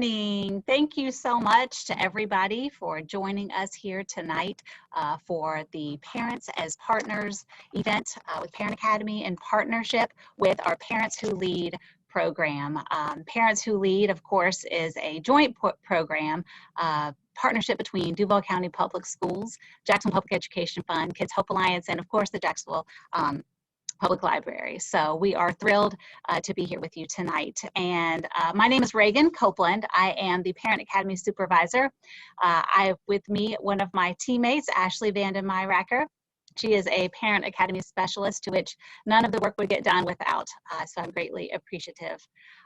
evening. Thank you so much to everybody for joining us here tonight for the Parents as Partners event with Parent Academy in partnership with our Parents Who Lead program. Parents Who Lead, of course, is a joint program partnership between Duval County Public Schools, Jacksonville Public Education Fund, Kids Hope Alliance, and of course the Jacksonville Public Library. So we are thrilled to be here with you tonight. And my name is Reagan Copeland. I am the Parent Academy Supervisor. I have with me one of my teammates, Ashley Vandenmyracker. She is a Parent Academy Specialist, to which none of the work would get done without, so I'm greatly appreciative.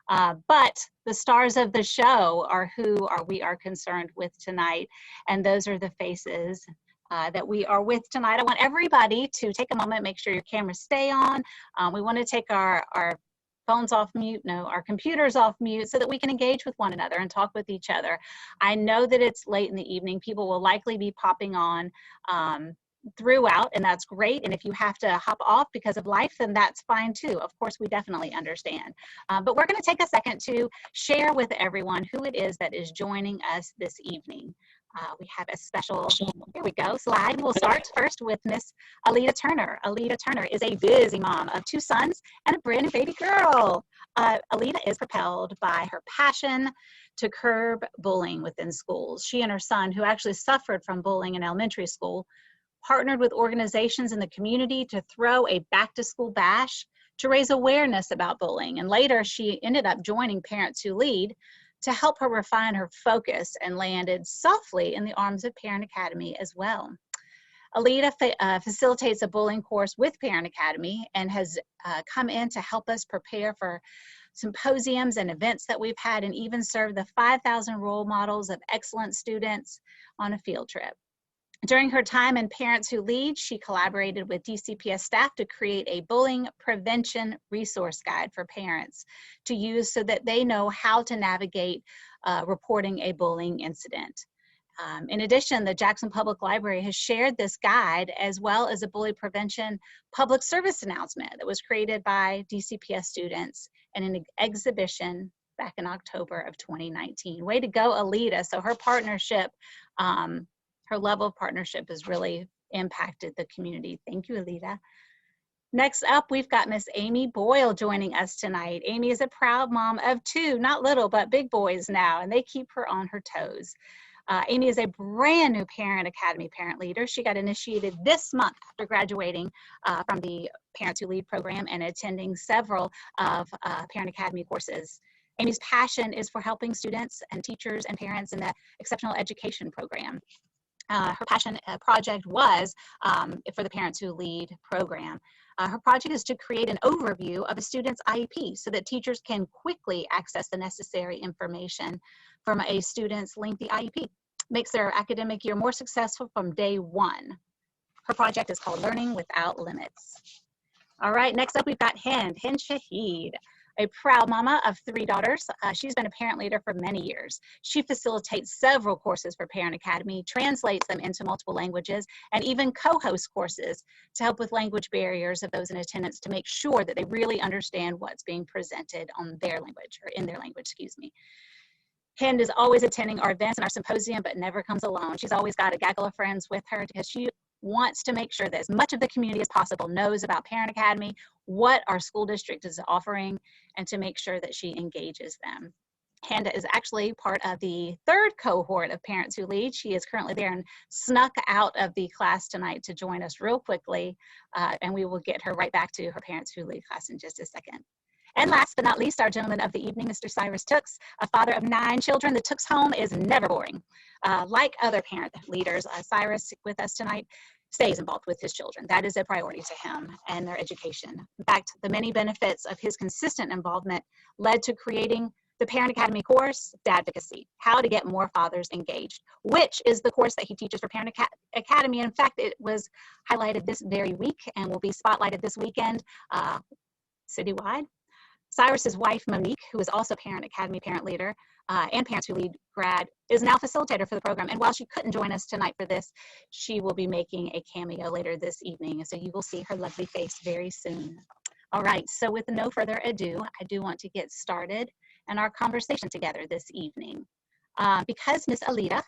But the stars of the show are who we are concerned with tonight, and those are the faces that we are with tonight. I want everybody to take a moment, make sure your cameras stay on. We want to take our phones off mute, our computers off mute, so that we can engage with one another and talk with each other. I know that it's late in the evening. People will likely be popping on throughout, and that's great. And if you have to hop off because of life, then that's fine too. Of course, we definitely understand. But we're going to take a second to share with everyone who it is that is joining us this evening. We have a special, here we go, slide. We'll start first with Miss Alita Turner. Alita Turner is a busy mom of 2 sons and a brand new baby girl. Alita is propelled by her passion to curb bullying within schools. She and her son, who actually suffered from bullying in elementary school, partnered with organizations in the community to throw a back-to-school bash to raise awareness about bullying. And later, she ended up joining Parents Who Lead to help her refine her focus, and landed softly in the arms of Parent Academy as well. Alita facilitates a bullying course with Parent Academy and has come in to help us prepare for symposiums and events that we've had, and even serve the 5,000 role models of excellent students on a field trip. During her time in Parents Who Lead, she collaborated with DCPS staff to create a bullying prevention resource guide for parents to use so that they know how to navigate reporting a bullying incident. In addition, the Jackson Public Library has shared this guide, as well as a bully prevention public service announcement that was created by DCPS students in an exhibition back in October of 2019. Way to go, Alita. So her partnership, her level of partnership has really impacted the community. Thank you, Alita. Next up, we've got Miss Amy Boyle joining us tonight. Amy is a proud mom of 2, not little, but big boys now, and they keep her on her toes. Amy is a brand new Parent Academy parent leader. She got initiated this month after graduating from the Parents Who Lead program and attending several of Parent Academy courses. Amy's passion is for helping students and teachers and parents in the exceptional education program. Her passion project was for the Parents Who Lead program. Her project is to create an overview of a student's IEP so that teachers can quickly access the necessary information from a student's lengthy IEP. Makes their academic year more successful from day 1. Her project is called Learning Without Limits. All right, next up we've got Hind Shahid, a proud mama of 3 daughters. She's been a parent leader for many years. She facilitates several courses for Parent Academy, translates them into multiple languages, and even co-hosts courses to help with language barriers of those in attendance, to make sure that they really understand what's being presented on their language, or in their language, excuse me. Hind is always attending our events and our symposium, but never comes alone. She's always got a gaggle of friends with her, because she wants to make sure that as much of the community as possible knows about Parent Academy, what our school district is offering, and to make sure that she engages them. Handa is actually part of the 3rd cohort of Parents Who Lead. She is currently there and snuck out of the class tonight to join us real quickly, and we will get her right back to her Parents Who Lead class in just a second. And last but not least, our gentleman of the evening, Mr. Cyrus Tooks, a father of 9 children. The Tooks home is never boring. Like other parent leaders, Cyrus with us tonight stays involved with his children. That is a priority to him and their education. In fact, the many benefits of his consistent involvement led to creating the Parent Academy course, Advocacy, How to Get More Fathers Engaged, which is the course that he teaches for Parent Academy. In fact, it was highlighted this very week and will be spotlighted this weekend citywide. Cyrus's wife, Monique, who is also Parent Academy parent leader and Parents Who Lead grad, is now facilitator for the program. And while she couldn't join us tonight for this, she will be making a cameo later this evening. So you will see her lovely face very soon. All right, so with no further ado, I do want to get started and our conversation together this evening. Because Miss Alita,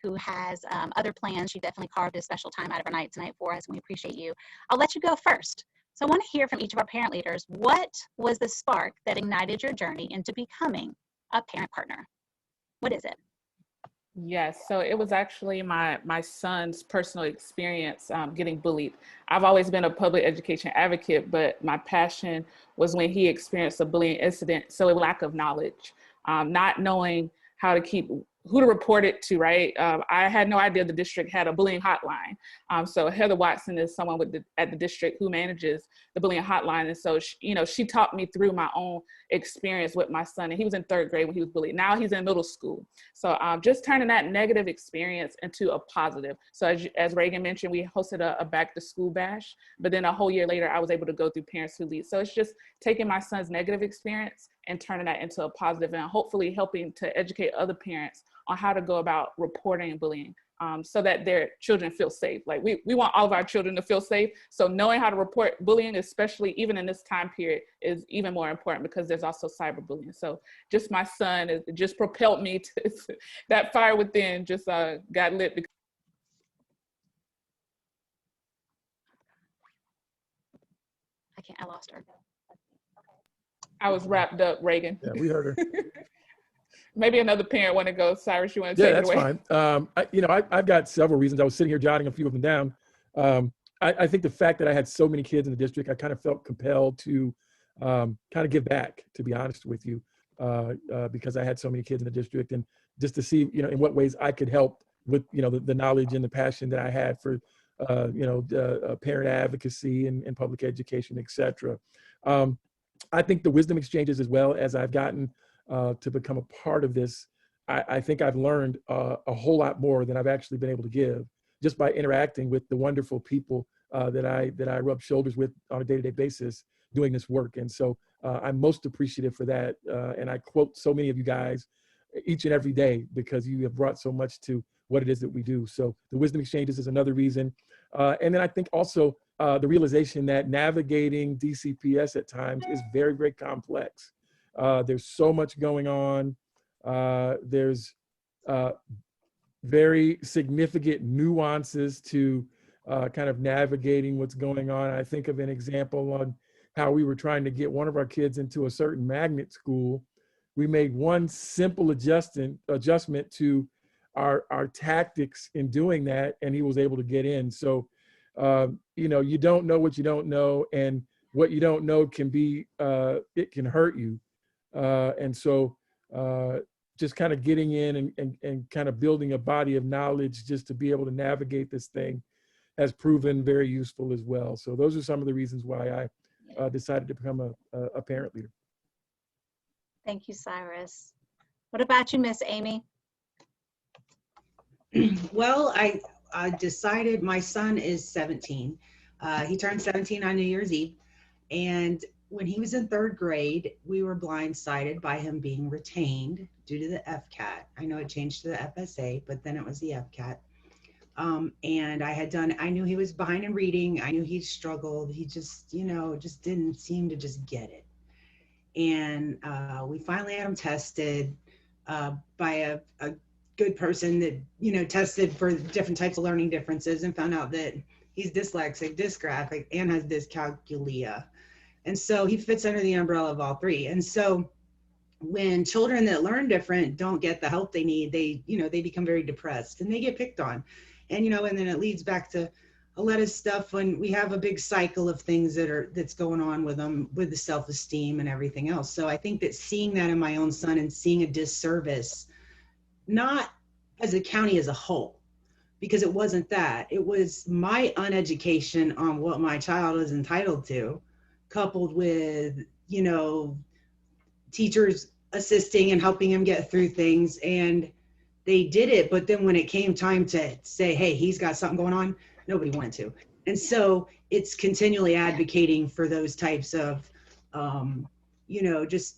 who has other plans, she definitely carved a special time out of her night tonight for us, and we appreciate you. I'll let you go first. So I want to hear from each of our parent leaders, what was the spark that ignited your journey into becoming a parent partner? What is it? Yes, so it was actually my son's personal experience getting bullied. I've always been a public education advocate, but my passion was when he experienced a bullying incident. So a lack of knowledge, not knowing how to who to report it to, right? I had no idea the district had a bullying hotline. So Heather Watson is someone at the district who manages the bullying hotline. And so, she taught me through my own experience with my son. And he was in 3rd grade when he was bullied. Now he's in middle school. So just turning that negative experience into a positive. So as Reagan mentioned, we hosted a back to school bash, but then a whole year later, I was able to go through Parents Who Lead. So it's just taking my son's negative experience and turning that into a positive, and hopefully helping to educate other parents on how to go about reporting bullying, so that their children feel safe. Like we want all of our children to feel safe. So knowing how to report bullying, especially even in this time period, is even more important because there's also cyberbullying. So just my son, it just propelled me to that fire within just got lit. I lost her. I was wrapped up, Reagan. Yeah, we heard her. Maybe another parent want to go. Cyrus, you want to take it away? Yeah, that's fine. I've got several reasons. I was sitting here jotting a few of them down. I think the fact that I had so many kids in the district, I kind of felt compelled to kind of give back, to be honest with you, because I had so many kids in the district, and just to see, in what ways I could help with, the knowledge and the passion that I had for, parent advocacy and public education, et cetera. I think the wisdom exchanges, as well, as I've gotten to become a part of this, I think I've learned a whole lot more than I've actually been able to give, just by interacting with the wonderful people that I rub shoulders with on a day-to-day basis doing this work. And so I'm most appreciative for that. And I quote so many of you guys each and every day because you have brought so much to what it is that we do. So the wisdom exchanges is another reason. And then I think also the realization that navigating DCPS at times is very, very complex. There's so much going on. There's very significant nuances to kind of navigating what's going on. I think of an example on how we were trying to get one of our kids into a certain magnet school. We made one simple adjustment to our tactics in doing that, and he was able to get in. So, you don't know what you don't know, and what you don't know can be, it can hurt you. And so just kind of getting in and kind of building a body of knowledge just to be able to navigate this thing has proven very useful as well. So those are some of the reasons why I decided to become a parent leader. Thank you, Cyrus. What about you, Miss Amy? Well, I decided, my son is 17. He turned 17 on New Year's Eve. And when he was in 3rd grade, we were blindsided by him being retained due to the FCAT. I know it changed to the FSA, but then it was the FCAT. And I knew he was behind in reading. I knew he struggled. He just, just didn't seem to just get it. And we finally had him tested by a good person that, tested for different types of learning differences, and found out that he's dyslexic, dysgraphic, and has dyscalculia. And so he fits under the umbrella of all three. And so when children that learn different don't get the help they need, they become very depressed and they get picked on. And, and then it leads back to a lot of stuff when we have a big cycle of things that's going on with them, with the self-esteem and everything else. So I think that seeing that in my own son and seeing a disservice, not as a county as a whole, because it wasn't that. It was my uneducation on what my child is entitled to, coupled with, teachers assisting and helping him get through things. And they did it. But then when it came time to say, hey, he's got something going on, nobody wanted to. And so it's continually advocating for those types of, just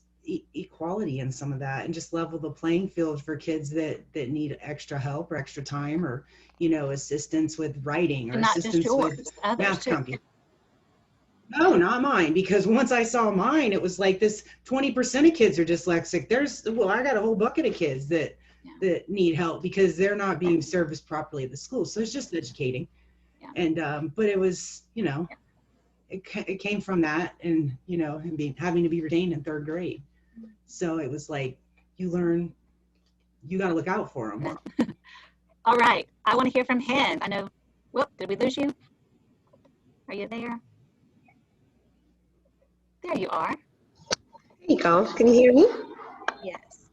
equality in some of that, and just level the playing field for kids that need extra help or extra time, or, assistance with writing, or assistance with math computation. No, not mine, because once I saw mine, it was like this 20% of kids are dyslexic. Well, I got a whole bucket of kids Yeah. that need help because they're not being serviced properly at the school. So it's just educating. Yeah. And but it was, it came from that, and having to be retained in third grade. So it was like, you learn, you got to look out for them. All right. I want to hear from Hen. I know. Whoop, did we lose you? Are you there? There you are. There you go. Can you hear me? Yes.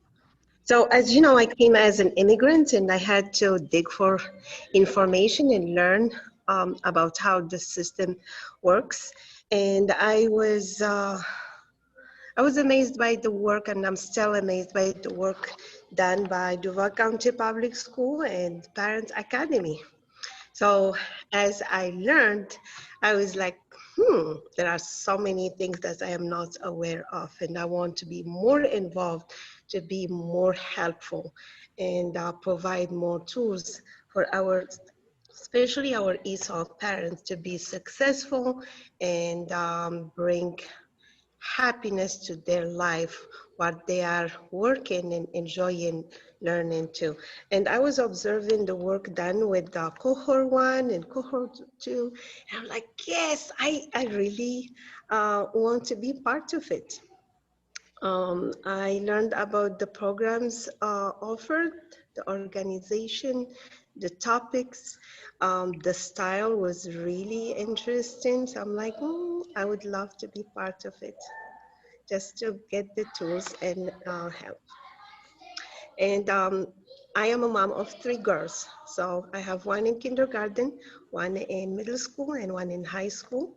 So as you know, I came as an immigrant and I had to dig for information and learn about how the system works. And I was amazed by the work, and I'm still amazed by the work done by Duval County Public School and Parents Academy. So as I learned, I was like, there are so many things that I am not aware of, and I want to be more involved, to be more helpful, and provide more tools for especially our ESOL parents to be successful and bring happiness to their life, what they are working and enjoying learning too. And I was observing the work done with cohort 1 and cohort 2. And I'm like, yes, I really want to be part of it. I learned about the programs offered, the organization, the topics. The style was really interesting. So I'm like, I would love to be part of it, just to get the tools and help. And I am a mom of 3 girls. So I have one in kindergarten, one in middle school, and one in high school.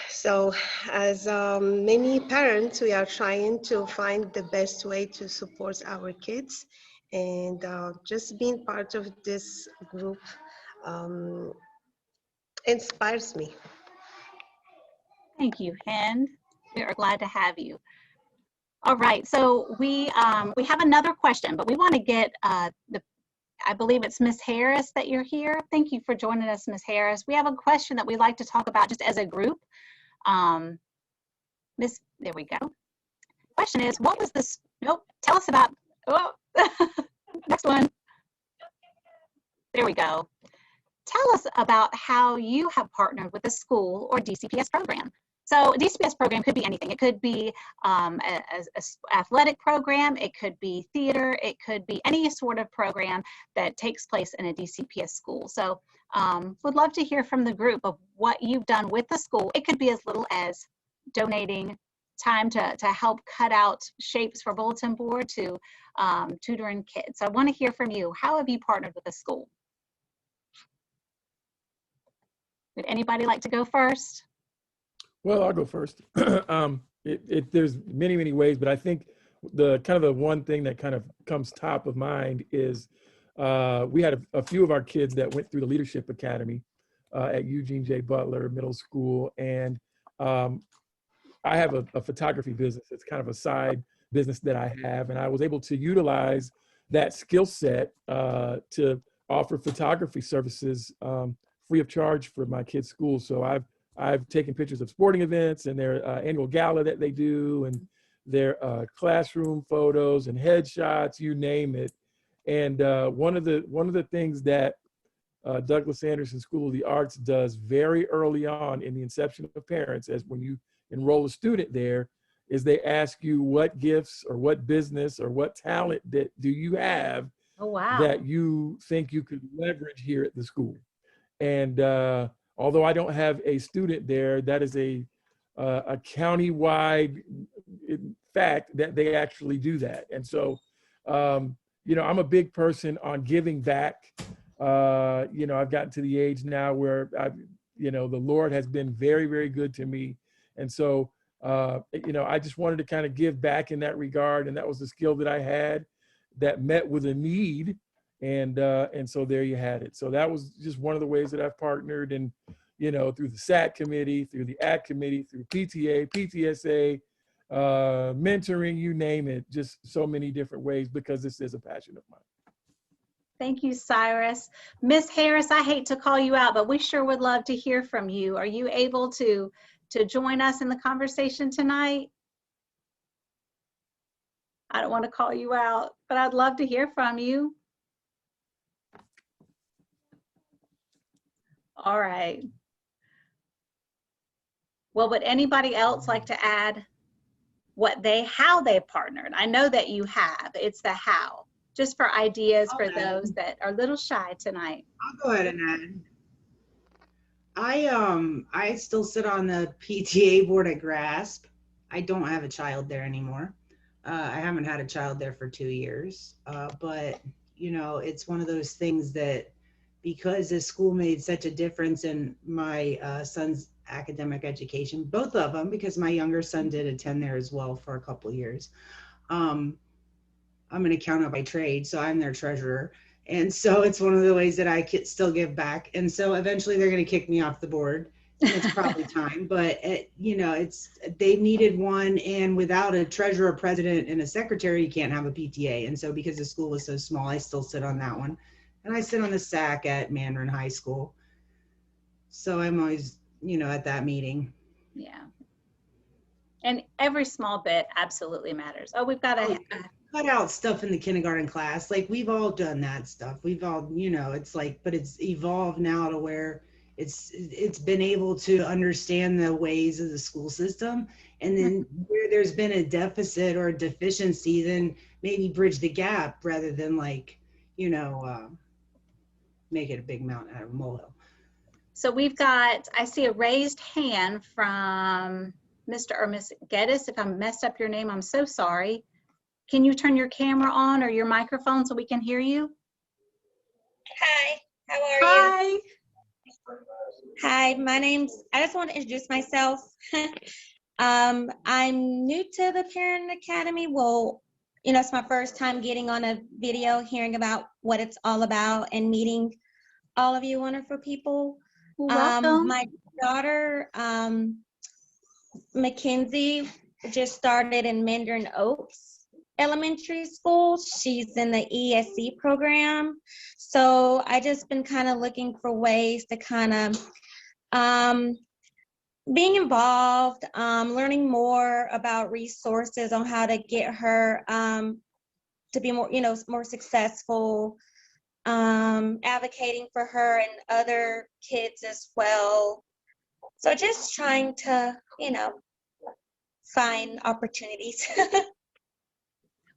So as many parents, we are trying to find the best way to support our kids, and just being part of this group inspires me. Thank you, Hen. We are glad to have you. All right, so we have another question, but we want to get I believe it's Miss Harris that you're here. Thank you for joining us, Miss Harris. We have a question that we'd like to talk about just as a group. There we go. Question is, what was this? Nope. Tell us about. Oh, next one. There we go. Tell us about how you have partnered with a school or DCPS program. So a DCPS program could be anything. It could be an athletic program. It could be theater. It could be any sort of program that takes place in a DCPS school. So would love to hear from the group of what you've done with the school. It could be as little as donating time to help cut out shapes for bulletin board to tutoring kids. So I want to hear from you. How have you partnered with the school? Would anybody like to go first? Well, I'll go first. There's many ways, but I think the one thing that kind of comes top of mind is we had a few of our kids that went through the Leadership Academy at Eugene J. Butler Middle School, and I have a photography business. It's kind of a side business that I have, and I was able to utilize that skill set to offer photography services free of charge for my kids' school. So I've taken pictures of sporting events and their annual gala that they do, and their classroom photos and headshots, you name it. And one of the things that Douglas Anderson School of the Arts does very early on in the inception of parents, as when you enroll a student there, is they ask you what gifts or what business or what talent that do you have that you think you could leverage here at the school. And although I don't have a student there, that is a county-wide fact that they actually do that. And so, I'm a big person on giving back. I've gotten to the age now where the Lord has been very, very good to me. And so, I just wanted to kind of give back in that regard. And that was the skill that I had that met with a need. And so there you had it. So that was just one of the ways that I've partnered, and, through the SAT committee, through the ACT committee, through PTA, PTSA, mentoring, you name it, just so many different ways, because this is a passion of mine. Thank you, Cyrus. Miss Harris, I hate to call you out, but we sure would love to hear from you. Are you able to join us in the conversation tonight? I don't want to call you out, but I'd love to hear from you. All right. Well, would anybody else like to add how they partnered? I know that you have. It's the how, just for ideas for those that are a little shy tonight. I'll go ahead and add. I still sit on the PTA board at Grasp. I don't have a child there anymore. I haven't had a child there for 2 years, but you know, it's one of those things that because this school made such a difference in my son's academic education, both of them, because my younger son did attend there as well for a couple of years. I'm an accountant by trade, so I'm their treasurer. And so it's one of the ways that I could still give back. And so eventually they're going to kick me off the board. It's probably time, but you know, they needed one, and without a treasurer, president, and a secretary, you can't have a PTA. And so because the school was so small, I still sit on that one. And I sit on the SAC at Mandarin High School. So I'm always, you know, at that meeting. Yeah. And every small bit absolutely matters. Oh, we've got to cut out stuff in the kindergarten class. Like, we've all done that stuff. We've all, you know, it's like, but it's evolved now to where it's been able to understand the ways of the school system. And then where there's been a deficit or a deficiency, then maybe bridge the gap rather than, like, you know, make it a big mountain out of a molehill. So we've got, I see a raised hand from Mr. or Miss Geddes. If I messed up your name, I'm so sorry. Can you turn your camera on or your microphone so we can hear you? Hi, how are Hi. you? Hi, I just want to introduce myself. I'm new to the Parent Academy. Well, you know, it's my first time getting on a video, hearing about what it's all about and meeting all of you wonderful people. Welcome. My daughter, Mackenzie, just started in Mandarin Oaks Elementary School. She's in the ESC program. So I just been kind of looking for ways to kind of being involved, learning more about resources on how to get her to be more, you know, more successful, advocating for her and other kids as well. So just trying to, you know, find opportunities.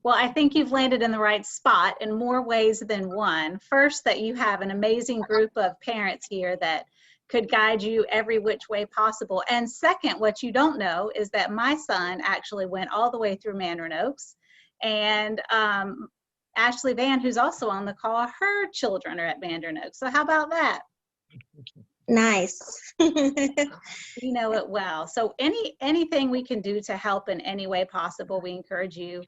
Well, I think you've landed in the right spot in more ways than one. First, that you have an amazing group of parents here that could guide you every which way possible. And second, what you don't know is that my son actually went all the way through Mandarin Oaks. And Ashley Van, who's also on the call, her children are at Mandarin Oaks. So how about that? Nice. You know it well. So anything we can do to help in any way possible, we encourage you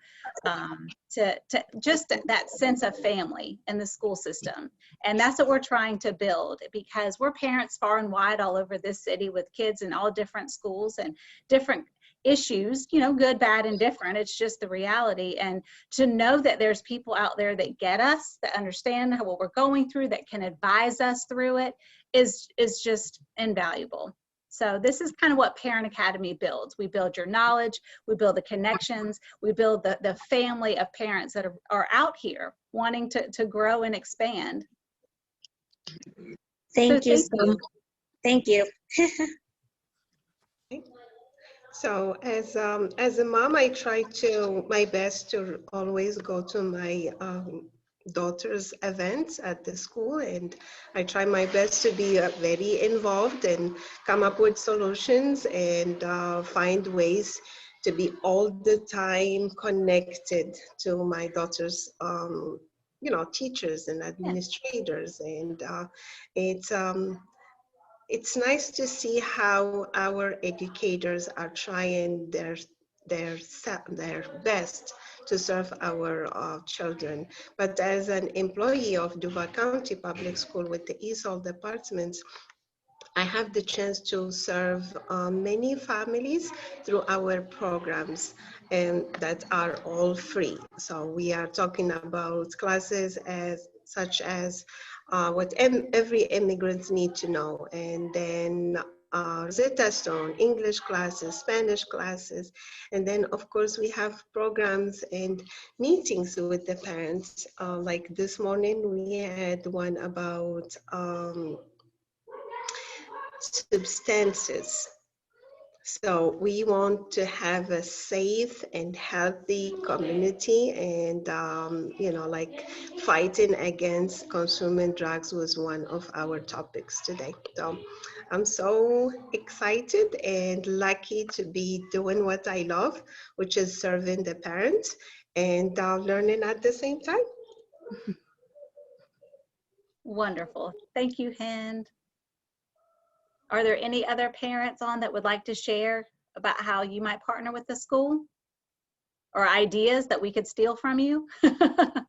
to just that sense of family in the school system. And that's what we're trying to build, because we're parents far and wide all over this city with kids in all different schools and different issues, you know, good, bad, and different. It's just the reality. And to know that there's people out there that get us, that understand what we're going through, that can advise us through it is just invaluable. So this is kind of what Parent Academy builds. We build your knowledge, we build the connections, we build the family of parents that are out here wanting to grow and expand. Thank you. Thank you. So as a mom, I try my best to always go to my daughter's events at the school, and I try my best to be very involved and come up with solutions and find ways to be all the time connected to my daughter's you know, teachers and administrators. And it's nice to see how our educators are trying their best to serve our children. But as an employee of Duval County Public School with the ESOL departments, I have the chance to serve many families through our programs, and that are all free. So we are talking about classes such as what every immigrant needs to know. And then Rosetta Stone, English classes, Spanish classes. And then, of course, we have programs and meetings with the parents. Like this morning, we had one about substances. So we want to have a safe and healthy community, and like fighting against consuming drugs was one of our topics today. So I'm so excited and lucky to be doing what I love, which is serving the parents and learning at the same time. Wonderful. Thank you, Hind. Are there any other parents on that would like to share about how you might partner with the school or ideas that we could steal from you? I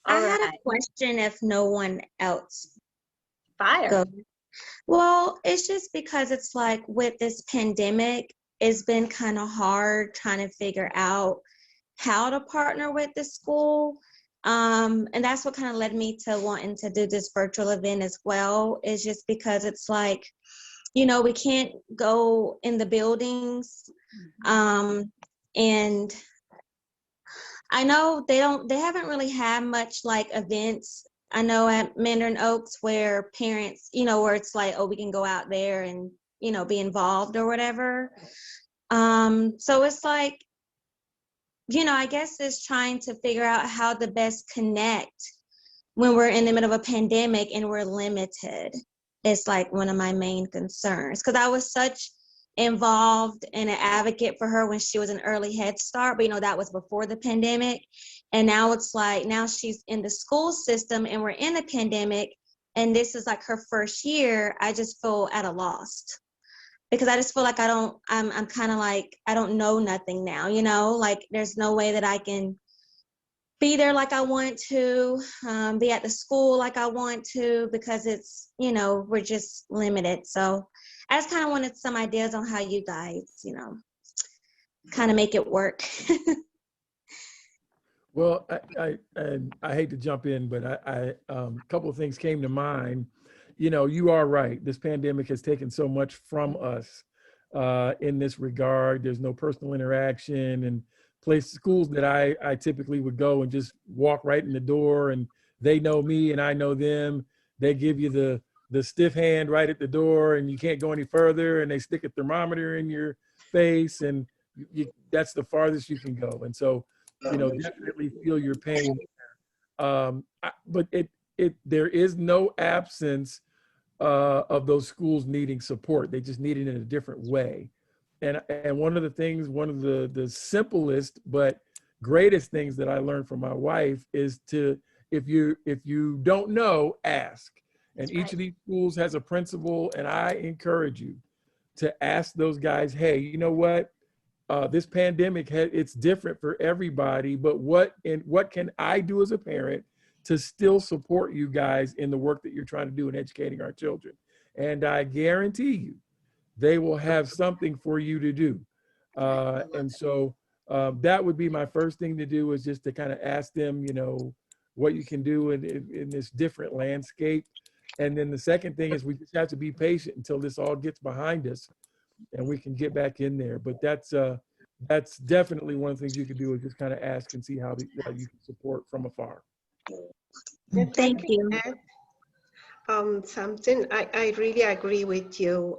had a question if no one else. Fire. Goes. Well, it's just because it's like with this pandemic, it's been kind of hard trying to figure out how to partner with the school. And that's what kind of led me to wanting to do this virtual event as well, is just because it's like, we can't go in the buildings. And I know they haven't really had much like events. I know at Mandarin Oaks where parents, where it's like, oh, we can go out there and, be involved or whatever. So it's like, I guess it's trying to figure out how to best connect when we're in the middle of a pandemic and we're limited. It's like one of my main concerns, because I was such involved and an advocate for her when she was in early Head Start, but that was before the pandemic. And now it's like, now she's in the school system and we're in a pandemic and this is like her first year. I just feel at a loss, because I just feel like I'm kind of like, I don't know nothing now, like there's no way that I can be there like I want to, be at the school like I want to, because it's, we're just limited. So I just kind of wanted some ideas on how you guys, kind of make it work. Well, I hate to jump in, but a couple of things came to mind. You are right. This pandemic has taken so much from us in this regard. There's no personal interaction, and schools that I typically would go and just walk right in the door, and they know me and I know them. They give you the stiff hand right at the door, and you can't go any further, and they stick a thermometer in your face, and that's the farthest you can go. And so, definitely feel your pain. But there is no absence of those schools needing support. They just need it in a different way. And one of the simplest but greatest things that I learned from my wife is to, if you don't know, ask. And each of these schools has a principal, and I encourage you to ask those guys, hey, you know what? This pandemic, it's different for everybody, but what can I do as a parent to still support you guys in the work that you're trying to do in educating our children? And I guarantee you, they will have something for you to do. And so that would be my first thing to do, is just to kind of ask them, what you can do in this different landscape. And then the second thing is we just have to be patient until this all gets behind us and we can get back in there. But that's definitely one of the things you can do, is just kind of ask and see how you can support from afar. Thank you. Something, I really agree with you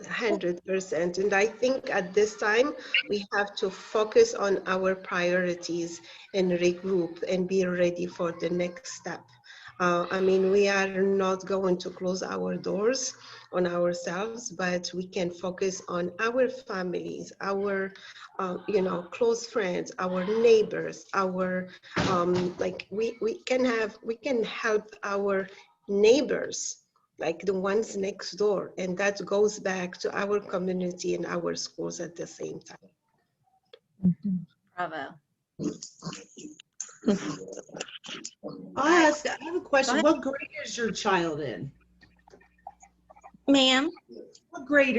100%. And I think at this time, we have to focus on our priorities and regroup and be ready for the next step. We are not going to close our doors on ourselves, but we can focus on our families, our, close friends, our neighbors, our, we can help our neighbors, like the ones next door. And that goes back to our community and our schools at the same time. Bravo. I have a question. What grade is your child in? Ma'am? What grade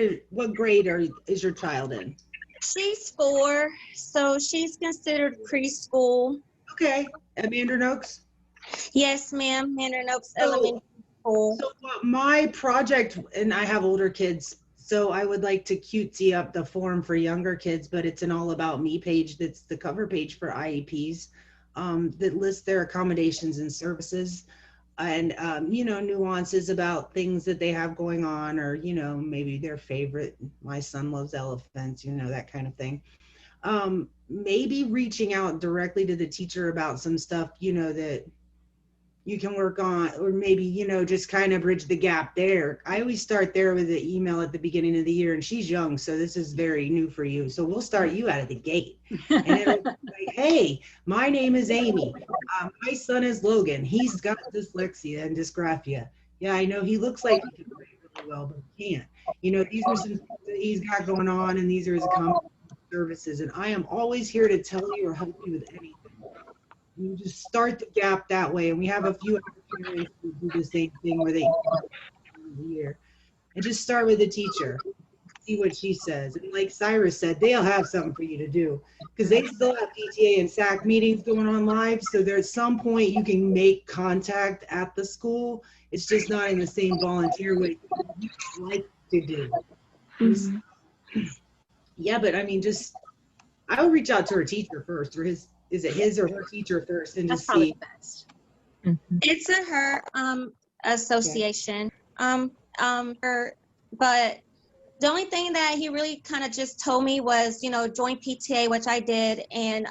is your child in? She's 4, so she's considered preschool. Okay, at Mandarin Oaks. Yes, ma'am. Mandarin Oaks So- Elementary School. So what my project, and I have older kids, so I would like to cutesy up the form for younger kids, but it's an all about me page that's the cover page for IEPs, that lists their accommodations and services, and nuances about things that they have going on, or maybe their favorite. My son loves elephants, that kind of thing. Maybe reaching out directly to the teacher about some stuff that you can work on, or maybe just kind of bridge the gap there. I always start there with the email at the beginning of the year, and she's young, so this is very new for you, so we'll start you out of the gate. And it'll be like, hey, my name is Amy, my son is Logan, he's got dyslexia and dysgraphia. Yeah, I know he looks like he can write really well, but he can't. These are some things that he's got going on, and these are his common services, and I am always here to tell you or help you with anything. You just start the gap that way, and we have a few other parents who do the same thing where they year, and just start with the teacher, see what she says. And like Cyrus said, they'll have something for you to do, because they still have PTA and SAC meetings going on live. So there's some point you can make contact at the school. It's just not in the same volunteer way you like to do. Mm-hmm. Yeah, but I mean, I would reach out to her teacher first, or is it his or her teacher first, and That's just probably see. best. It's a her association. But the only thing that he really kind of just told me was, join PTA, which I did, and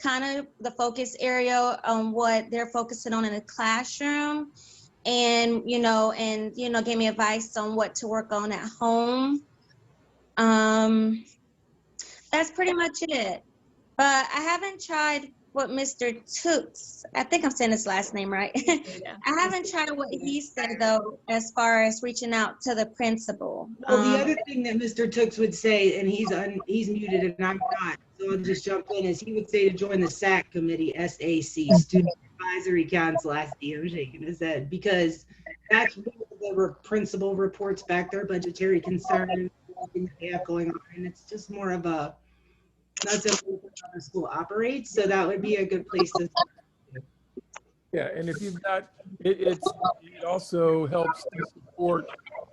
kind of the focus area on what they're focusing on in the classroom, and gave me advice on what to work on at home. That's pretty much it. But I haven't tried what Mr. Tooks, I think I'm saying his last name right. Yeah. I haven't tried what he said, though, as far as reaching out to the principal. Well, the other thing that Mr. Tooks would say, and he's muted and I'm not, so I'll just jump in, is he would say to join the SAC committee, SAC, Student Advisory Council. I see him shaking his head, because that's where the principal reports back their budgetary concerns, things they have going on, and it's just more of a, that's how the school operates, so that would be a good place to start. Yeah, and if you've got, it also helps to support,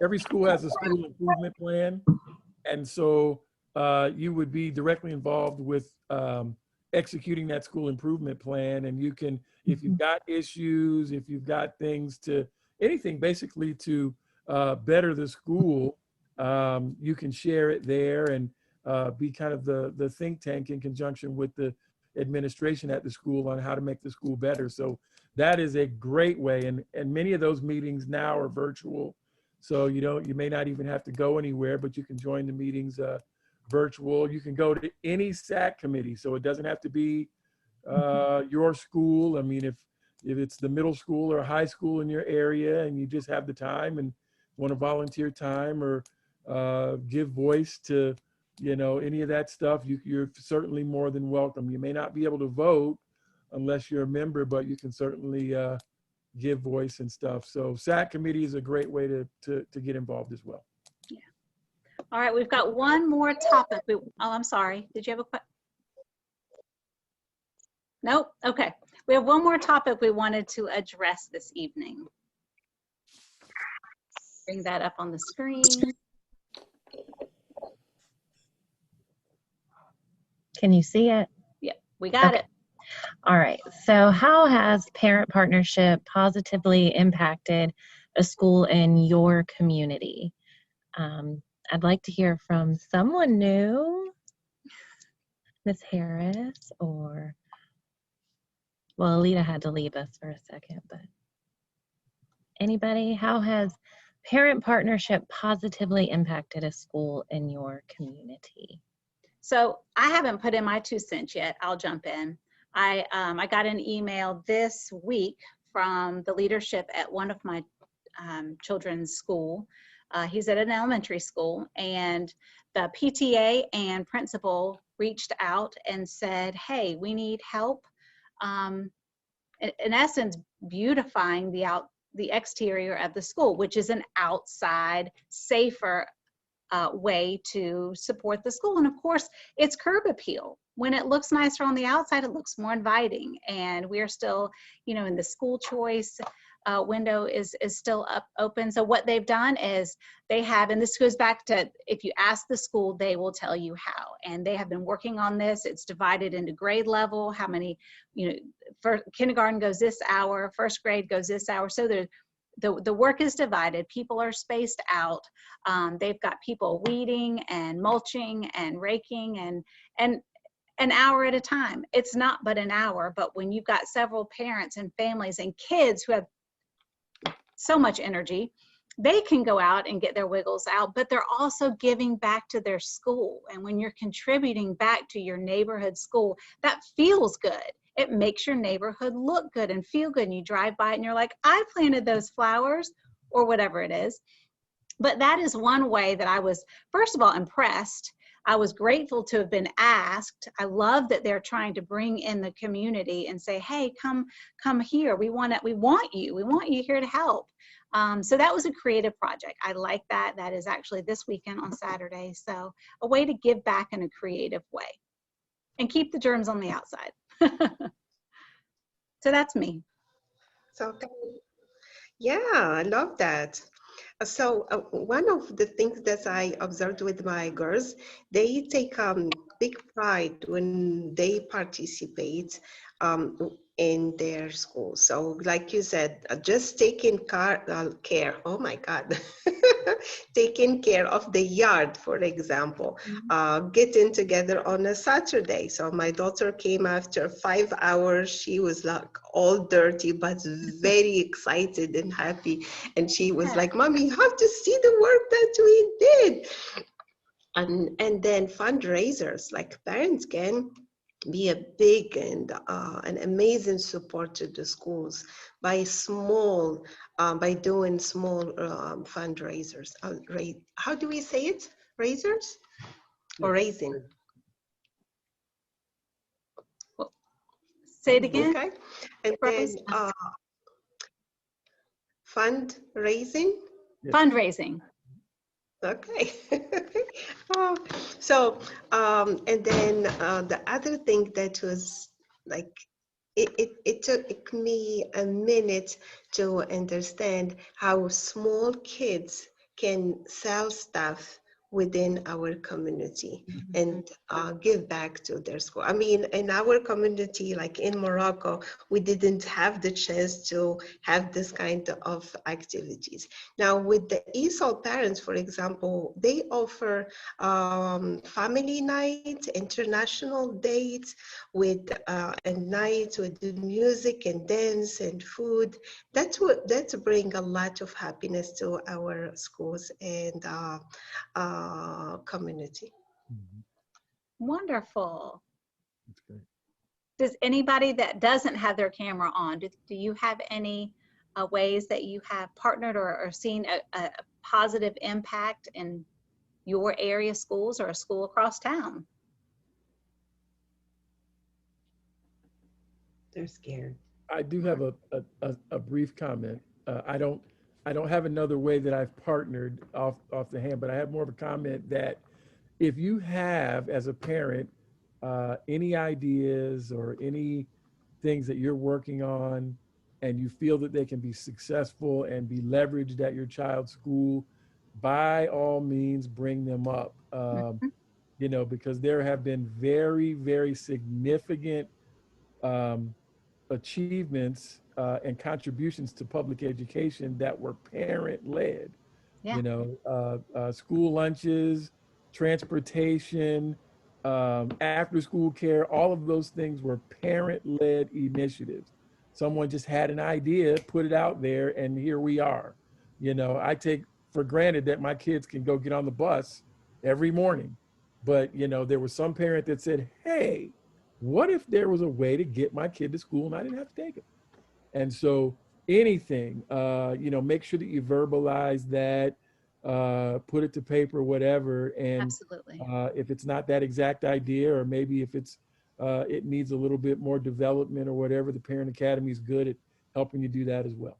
every school has a school improvement plan. And so you would be directly involved with executing that school improvement plan. And you can, if you've got issues, if you've got things to, anything basically to better the school, you can share it there and be kind of the think tank in conjunction with the administration at the school on how to make the school better. So that is a great way. And many of those meetings now are virtual. So you may not even have to go anywhere, but you can join the meetings virtual. You can go to any SAC committee. So it doesn't have to be your school. I mean, if it's the middle school or high school in your area and you just have the time and want to volunteer time or give voice to any of that stuff, you're certainly more than welcome. You may not be able to vote unless you're a member, but you can certainly give voice and stuff. So SAC committee is a great way to get involved as well. Yeah. All right, we've got one more topic. Oh, I'm sorry. Did you have a question? Nope. Okay. We have one more topic we wanted to address this evening. Bring that up on the screen. Can you see it? Yeah, we got Okay. it. All right. So how has parent partnership positively impacted a school in your community? I'd like to hear from someone new, Ms. Harris, or, well, Alita had to leave us for a second, but anybody? How has parent partnership positively impacted a school in your community? So I haven't put in my 2 cents yet. I'll jump in. I got an email this week from the leadership at one of my children's school. He's at an elementary school, and the PTA and principal reached out and said, hey, we need help. In essence, beautifying the exterior of the school, which is an outside, safer way to support the school. And of course, it's curb appeal. when it looks nicer on the outside, it looks more inviting. And we're still, in the school choice window is still open. So what they've done is they have, and this goes back to, if you ask the school, they will tell you how. And they have been working on this. It's divided into grade level, how many, for kindergarten goes this hour, first grade goes this hour. So the work is divided. People are spaced out. They've got people weeding and mulching and raking and an hour at a time. It's not but an hour, but when you've got several parents and families and kids who have so much energy, they can go out and get their wiggles out, but they're also giving back to their school. And when you're contributing back to your neighborhood school, that feels good. It makes your neighborhood look good and feel good. And you drive by and you're like, I planted those flowers, or whatever it is. But that is one way that I was, first of all, impressed. I was grateful to have been asked. I love that they're trying to bring in the community and say, hey, come here. We want you here to help. So that was a creative project. I like that. That is actually this weekend on Saturday. So a way to give back in a creative way and keep the germs on the outside. So that's me. So, yeah, I love that. So one of the things that I observed with my girls, they take big pride when they participate in their school. So like you said, just taking care, oh my God, taking care of the yard, for example, getting together on a Saturday. So my daughter came after 5 hours. She was like all dirty, but very excited and happy. And she was like, Mommy, you have to see the work that we did. And then fundraisers, like parents can be a big and an amazing support to the schools by doing small fundraisers. How do we say it? Raisers or raising? Say it again. Okay. And then fundraising. Fundraising. Okay. And then the other thing that was like, it took me a minute to understand how small kids can sell stuff within our community and give back to their school. I mean, in our community, like in Morocco, we didn't have the chance to have this kind of activities. Now with the ESOL parents, for example, they offer family night, international dates with a night with the music and dance and food. That's bring a lot of happiness to our schools and community. Wonderful. That's great. Does anybody that doesn't have their camera on, do you have any ways that you have partnered or seen a positive impact in your area schools or a school across town? They're scared. I do have a brief comment. I don't have another way that I've partnered off the hand, but I have more of a comment that if you have, as a parent, any ideas or any things that you're working on and you feel that they can be successful and be leveraged at your child's school, by all means, bring them up. Because there have been very, very significant achievements and contributions to public education that were parent-led. School lunches, transportation, after-school care, all of those things were parent-led initiatives. Someone just had an idea, put it out there, and here we are. I take for granted that my kids can go get on the bus every morning, but there was some parent that said, hey, what if there was a way to get my kid to school and I didn't have to take him? And so anything, make sure that you verbalize that, put it to paper, whatever. And Absolutely. If it's not that exact idea, or maybe if it needs a little bit more development or whatever, the Parent Academy is good at helping you do that as well.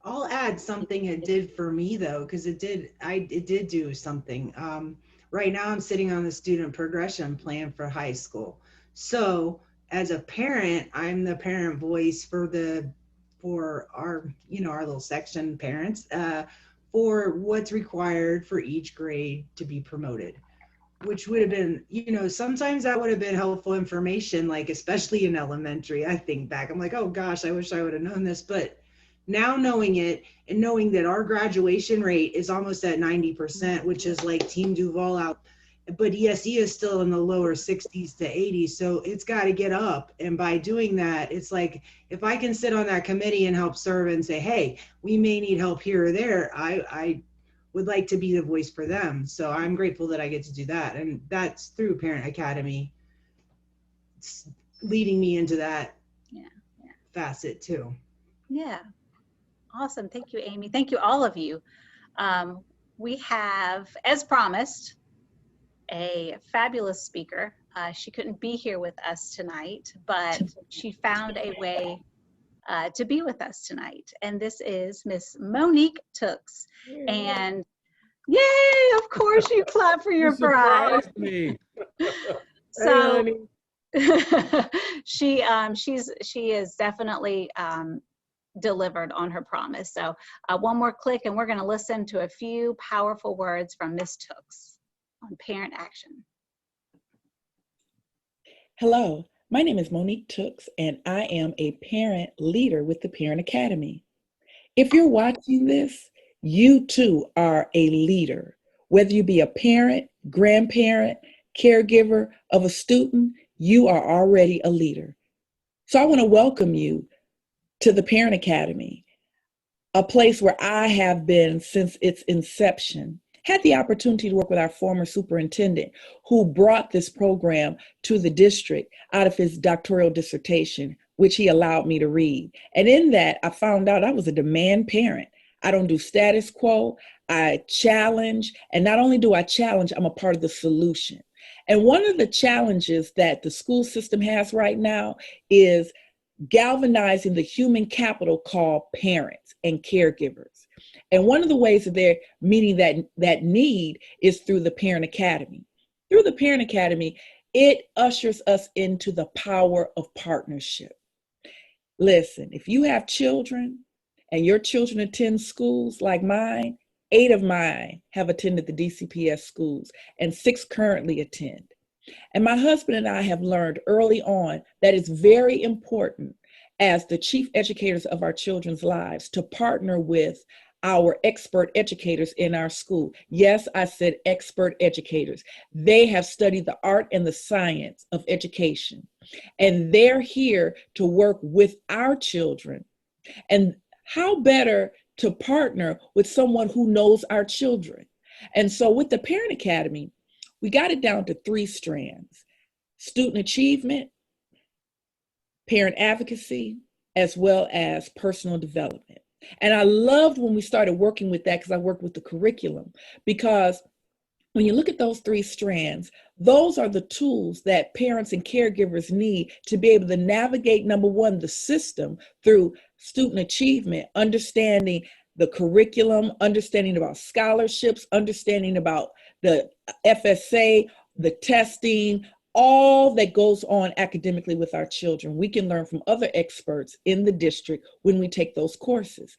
I'll add something it did for me though, because it did do something. Right now I'm sitting on the student progression plan for high school. So as a parent, I'm the parent voice for our, our little section parents, for what's required for each grade to be promoted, which would have been, sometimes that would have been helpful information, like especially in elementary. I think back, I'm like, oh gosh, I wish I would have known this. But now knowing it and knowing that our graduation rate is almost at 90%, which is like Team Duval out, but ESE is still in the lower 60s to 80s. So it's got to get up. And by doing that, it's like, if I can sit on that committee and help serve and say, hey, we may need help here or there, I would like to be the voice for them. So I'm grateful that I get to do that. And that's through Parent Academy, it's leading me into that facet too. Yeah. Awesome. Thank you, Amy. Thank you, all of you. We have, as promised, a fabulous speaker. She couldn't be here with us tonight, but she found a way to be with us tonight. And this is Miss Monique Tooks. And yay, of course you clap for your bride. Surprised me. So she is definitely delivered on her promise. So one more click and we're going to listen to a few powerful words from Miss Tooks on parent action. Hello, my name is Monique Tooks and I am a parent leader with the Parent Academy. If you're watching this, you too are a leader. Whether you be a parent, grandparent, caregiver of a student, you are already a leader. So I want to welcome you to the Parent Academy, a place where I have been since its inception. Had the opportunity to work with our former superintendent who brought this program to the district out of his doctoral dissertation, which he allowed me to read. And in that, I found out I was a demand parent. I don't do status quo, I challenge. And not only do I challenge, I'm a part of the solution. And one of the challenges that the school system has right now is galvanizing the human capital called parents and caregivers. And one of the ways that they're meeting that need is through the Parent Academy. Through the Parent Academy, it ushers us into the power of partnership. Listen, if you have children and your children attend schools like mine, 8 of mine have attended the DCPS schools and 6 currently attend. And my husband and I have learned early on that it's very important as the chief educators of our children's lives to partner with our expert educators in our school. Yes, I said expert educators. They have studied the art and the science of education, and they're here to work with our children. And how better to partner with someone who knows our children? And so with the Parent Academy, we got it down to 3 strands: student achievement, parent advocacy, as well as personal development. And I loved when we started working with that, because I worked with the curriculum, because when you look at those 3 strands, those are the tools that parents and caregivers need to be able to navigate, number one, the system through student achievement, understanding the curriculum, understanding about scholarships, understanding about the FSA, the testing, all that goes on academically with our children. We can learn from other experts in the district when we take those courses.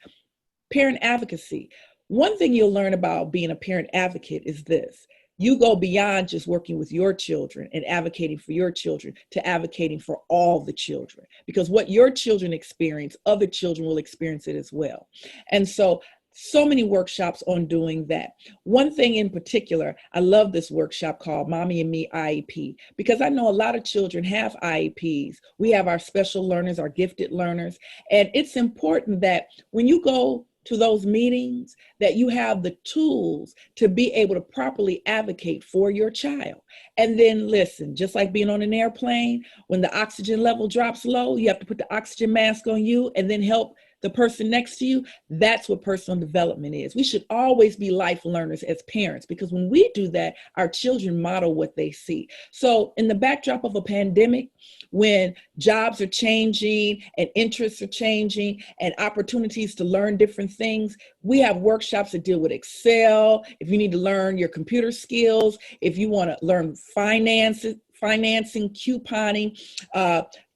Parent advocacy. One thing you'll learn about being a parent advocate is this: you go beyond just working with your children and advocating for your children to advocating for all the children, because what your children experience, other children will experience it as well. And so many workshops on doing that. One thing in particular, I love this workshop called Mommy and Me IEP, because I know a lot of children have IEPs. We have our special learners, our gifted learners, and it's important that when you go to those meetings, that you have the tools to be able to properly advocate for your child. And then listen, just like being on an airplane, when the oxygen level drops low, you have to put the oxygen mask on you and then help the person next to you, that's what personal development is. We should always be life learners as parents, because when we do that, our children model what they see. So in the backdrop of a pandemic, when jobs are changing and interests are changing and opportunities to learn different things, we have workshops that deal with Excel. If you need to learn your computer skills, if you want to learn financing, couponing,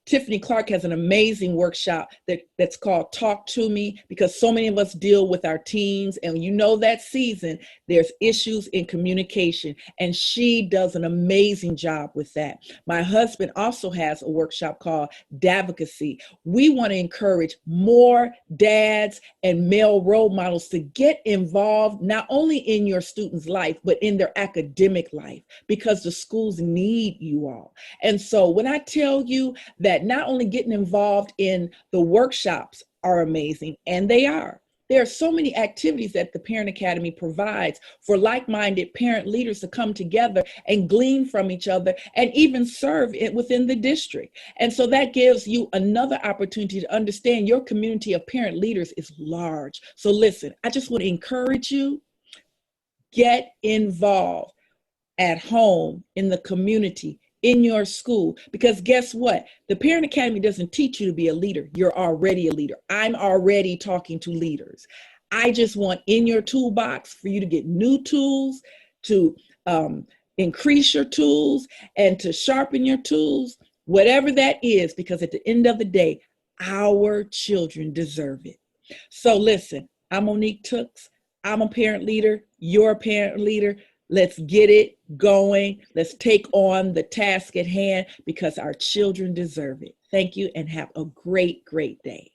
Tiffany Clark has an amazing workshop that's called Talk to Me, because so many of us deal with our teens, and you know that season, there's issues in communication, and she does an amazing job with that. My husband also has a workshop called Advocacy. We want to encourage more dads and male role models to get involved, not only in your student's life, but in their academic life, because the schools need you all. And so when I tell you that not only getting involved in the workshops are amazing, and they are. There are so many activities that the Parent Academy provides for like-minded parent leaders to come together and glean from each other and even serve it within the district. And so that gives you another opportunity to understand your community of parent leaders is large. So listen, I just want to encourage you, get involved at home, in the community, in your school, because guess what? The Parent Academy doesn't teach you to be a leader. You're already a leader. I'm already talking to leaders. I just want in your toolbox for you to get new tools, to increase your tools, and to sharpen your tools, whatever that is, because at the end of the day, our children deserve it. So listen, I'm Monique Tooks. I'm a parent leader. You're a parent leader. Let's get it going. Let's take on the task at hand, because our children deserve it. Thank you, and have a great, great day.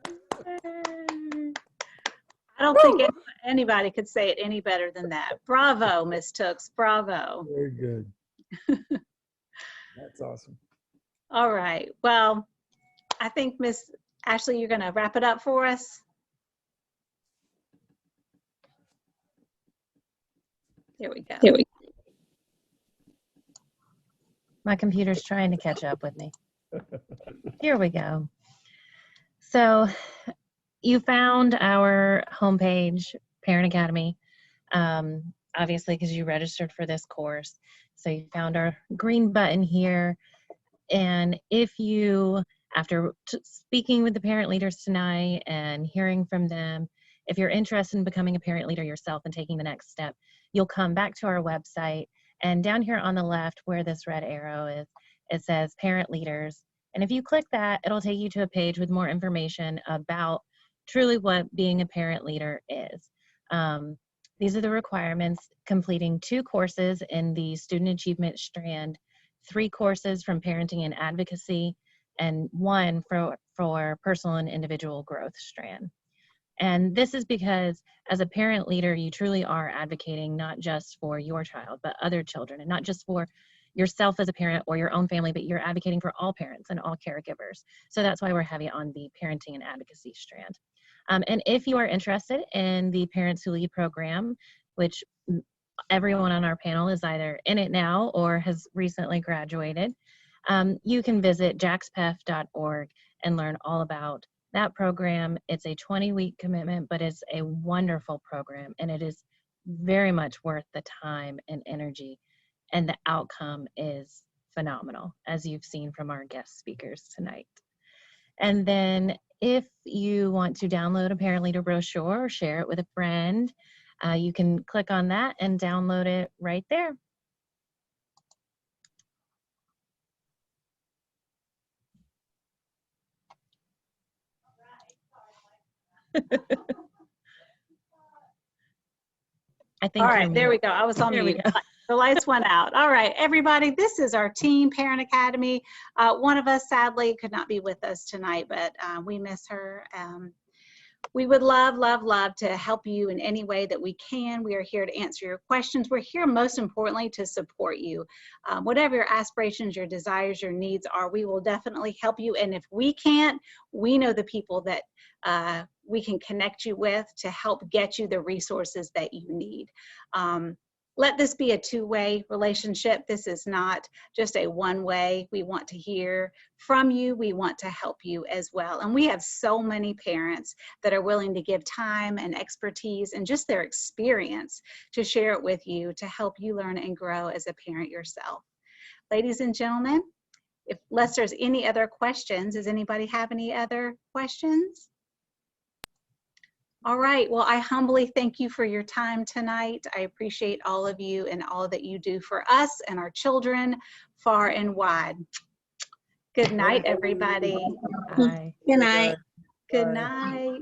I don't think anybody could say it any better than that. Bravo, Ms. Tooks, bravo. Very good. That's awesome. All right, well, I think Ms. Ashley, you're gonna wrap it up for us. Here we go. My computer's trying to catch up with me. Here we go. So you found our homepage, Parent Academy, obviously because you registered for this course. So you found our green button here. And if you, after speaking with the parent leaders tonight and hearing from them, if you're interested in becoming a parent leader yourself and taking the next step, you'll come back to our website, and down here on the left where this red arrow is, it says Parent Leaders. And if you click that, it'll take you to a page with more information about truly what being a parent leader is. These are the requirements: completing 2 courses in the Student Achievement strand, 3 courses from Parenting and Advocacy, and 1 for Personal and Individual Growth strand. And this is because as a parent leader, you truly are advocating not just for your child, but other children, and not just for yourself as a parent or your own family, but you're advocating for all parents and all caregivers. So that's why we're heavy on the Parenting and Advocacy strand. And if you are interested in the Parents Who Lead program, which everyone on our panel is either in it now or has recently graduated, you can visit jaxpef.org and learn all about that program. It's a 20-week commitment, but it's a wonderful program, and it is very much worth the time and energy, and the outcome is phenomenal, as you've seen from our guest speakers tonight. And then if you want to download a parent leader brochure or share it with a friend, you can click on that and download it right there. I think. All right, there we go. I was on mute. The lights went out. All right, everybody, this is our team, Parent Academy. One of us sadly could not be with us tonight, but we miss her. We would love to help you in any way that we can. We are here to answer your questions. We're here most importantly to support you. Whatever your aspirations, your desires, your needs are, we will definitely help you. And if we can't, we know the people that we can connect you with to help get you the resources that you need. let this be a two-way relationship. This is not just a one-way. We want to hear from you. We want to help you as well. And we have so many parents that are willing to give time and expertise and just their experience to share it with you to help you learn and grow as a parent yourself. Ladies and gentlemen, unless there's any other questions, does anybody have any other questions? All right, well, I humbly thank you for your time tonight. I appreciate all of you and all that you do for us and our children far and wide. Good night, everybody. Bye. Good night. Good night.